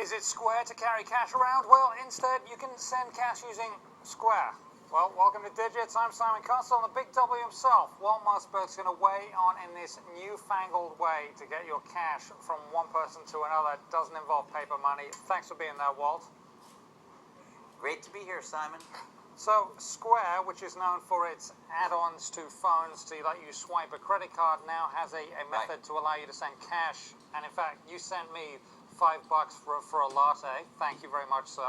Is it square to carry cash around? Well, instead, you can send cash using Square. Well, welcome to Digits. I'm Simon Castle, and the big W himself. Walt Mossberg's going to weigh on in this newfangled way to get your cash from one person to another. It doesn't involve paper money. Thanks for being there, Walt. Great to be here, Simon. So, Square, which is known for its add-ons to phones to let you swipe a credit card, now has a method to allow you to send cash. And in fact, you sent me $5 for a latte. Thank you very much, sir.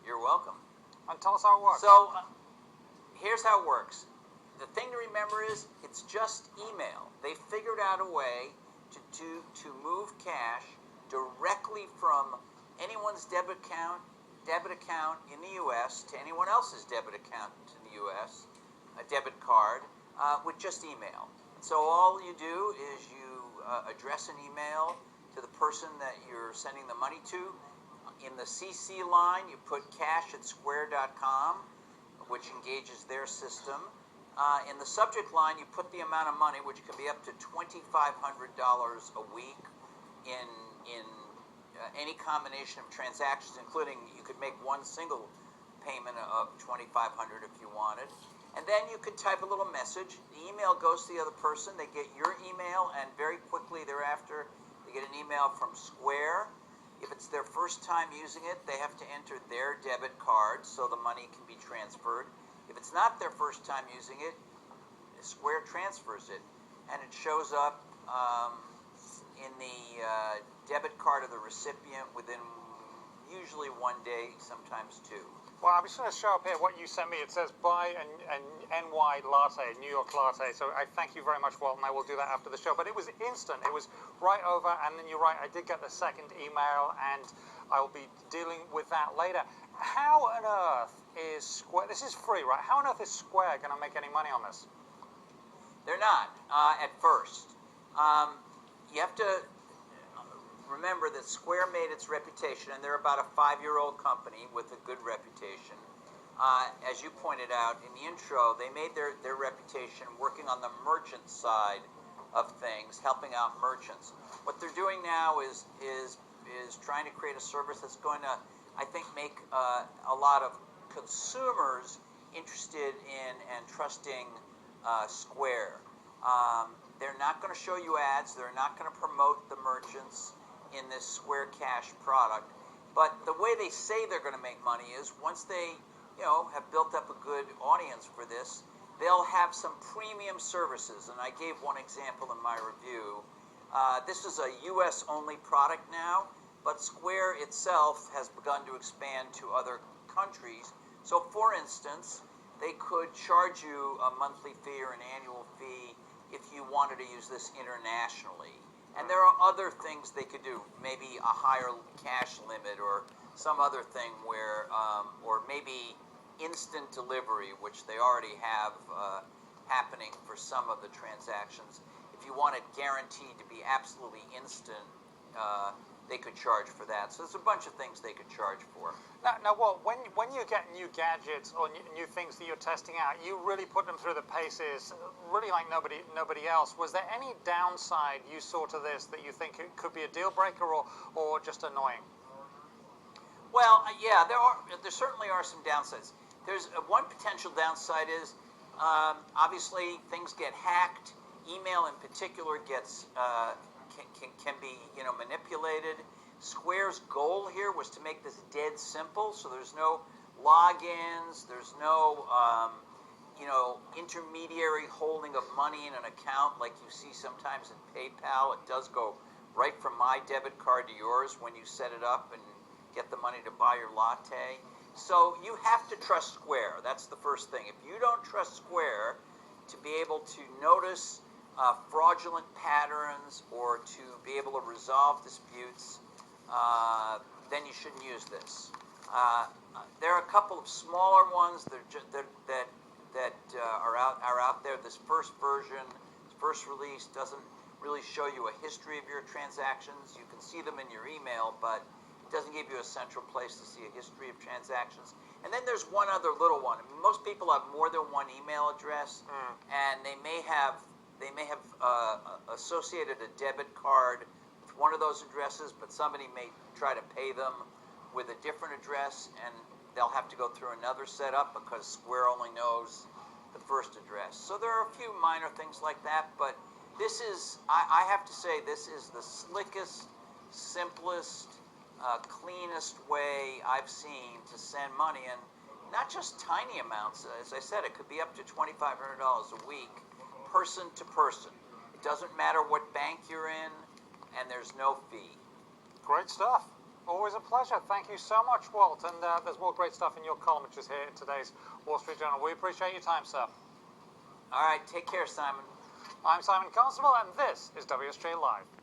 You're welcome. And tell us how it works. So, here's how it works. The thing to remember is it's just email. They figured out a way to move cash directly from anyone's debit account in the U.S. to anyone else's debit account in the U.S., a debit card, with just email. So all you do is you address an email to the person that you're sending the money to. In the CC line, you put cash@square.com, which engages their system. In the subject line, you put the amount of money, which can be up to $2,500 a week in any combination of transactions, including you could make one single payment of $2,500 if you wanted. And then you could type a little message. The email goes to the other person. They get your email, and very quickly thereafter, they get an email from Square. If it's their first time using it, they have to enter their debit card so the money can be transferred. If it's not their first time using it, Square transfers it, and it shows up in the debit card of the recipient within usually 1 day, sometimes 2. Well, I'm just going to show up here what you sent me. It says buy an NY latte, New York latte. So I thank you very much, Walt, and I will do that after the show. But it was instant. It was right over, and then you're right, I did get the second email, and I will be dealing with that later. How on earth is Square, this is free, right? How on earth is Square going to make any money on this? They're not, at first. You have to remember that Square made its reputation, and they're about a 5-year-old company with a good reputation. As you pointed out in the intro, they made their reputation working on the merchant side of things, helping out merchants. What they're doing now is trying to create a service that's going to, I think, make a lot of consumers interested in and trusting Square. They're not going to show you ads. They're not going to promote the merchants in this Square Cash product. But the way they say they're going to make money is once they, have built up a good audience for this, they'll have some premium services. And I gave one example in my review. This is a U.S.-only product now, but Square itself has begun to expand to other countries. So, for instance, they could charge you a monthly fee or an annual fee if you wanted to use this internationally. And there are other things they could do, maybe a higher cash limit or some other thing where, or maybe instant delivery, which they already have happening for some of the transactions. If you want it guaranteed to be absolutely instant, they could charge for that. So there's a bunch of things they could charge for. Now, Walt, when you get new gadgets or new things that you're testing out, you really put them through the paces, really like nobody else. Was there any downside you saw to this that you think it could be a deal breaker or just annoying? Well, yeah, there certainly are some downsides. There's one potential downside is obviously things get hacked. Email in particular gets can be manipulated. Square's goal here was to make this dead simple, so there's no logins, there's no intermediary holding of money in an account like you see sometimes in PayPal. It does go right from my debit card to yours when you set it up and get the money to buy your latte. So you have to trust Square. That's the first thing. If you don't trust Square to be able to notice fraudulent patterns or to be able to resolve disputes, then you shouldn't use this. There are a couple of smaller ones that are out there. This first version, first release, doesn't really show you a history of your transactions. You can see them in your email, but it doesn't give you a central place to see a history of transactions. And then there's one other little one. Most people have more than one email address, and they may have associated a debit card with one of those addresses, but somebody may try to pay them with a different address, and they'll have to go through another setup because Square only knows the first address. So there are a few minor things like that, but this is, I have to say, this is the slickest, simplest, cleanest way I've seen to send money, and not just tiny amounts. As I said, it could be up to $2,500 a week, person to person. It doesn't matter what bank you're in, and there's no fee. Great stuff. Always a pleasure. Thank you so much, Walt. And there's more great stuff in your column, which is here in today's Wall Street Journal. We appreciate your time, sir. All right, take care, Simon. I'm Simon Constable, and this is WSJ Live.